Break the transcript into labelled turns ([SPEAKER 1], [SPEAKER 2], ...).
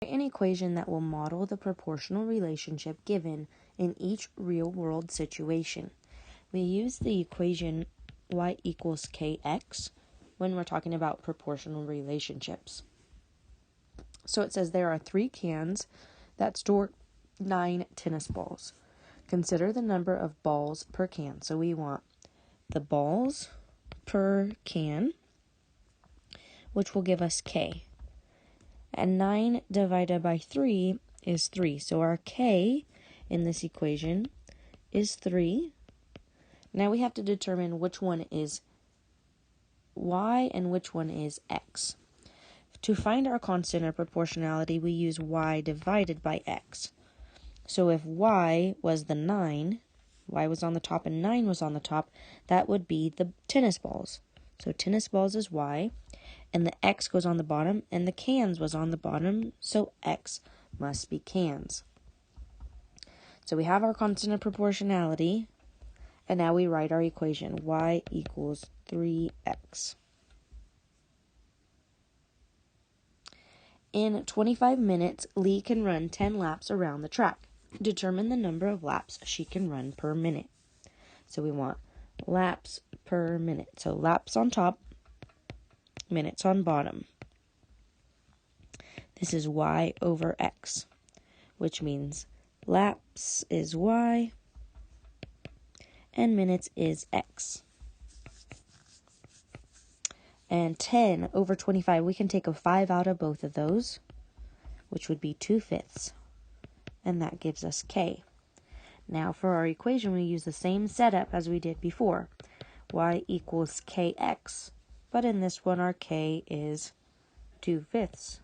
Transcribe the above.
[SPEAKER 1] An equation that will model the proportional relationship given in each real-world situation. We use the equation y equals kx when we're talking about proportional relationships. So it says there are 3 cans that store 9 tennis balls. Consider the number of balls per can. So we want the balls per can, which will give us k. And 9 divided by 3 is 3. So our k in this equation is 3. Now we have to determine which one is y and which one is x. To find our constant or proportionality, we use y divided by x. So if y was the 9, y was on the top and 9 was on the top, that would be the tennis balls. So tennis balls is y, and the x goes on the bottom, and the cans was on the bottom, so x must be cans. So we have our constant of proportionality, and now we write our equation, y equals 3x. In 25 minutes, Lee can run 10 laps around the track. Determine the number of laps she can run per minute. So we want laps per minute. So laps on top, minutes on bottom. This is y over x, which means laps is y and minutes is x. And 10 over 25, we can take a 5 out of both of those, which would be 2/5. And that gives us k. Now for our equation, we use the same setup as we did before. Y equals kx, but in this one our k is 2/5.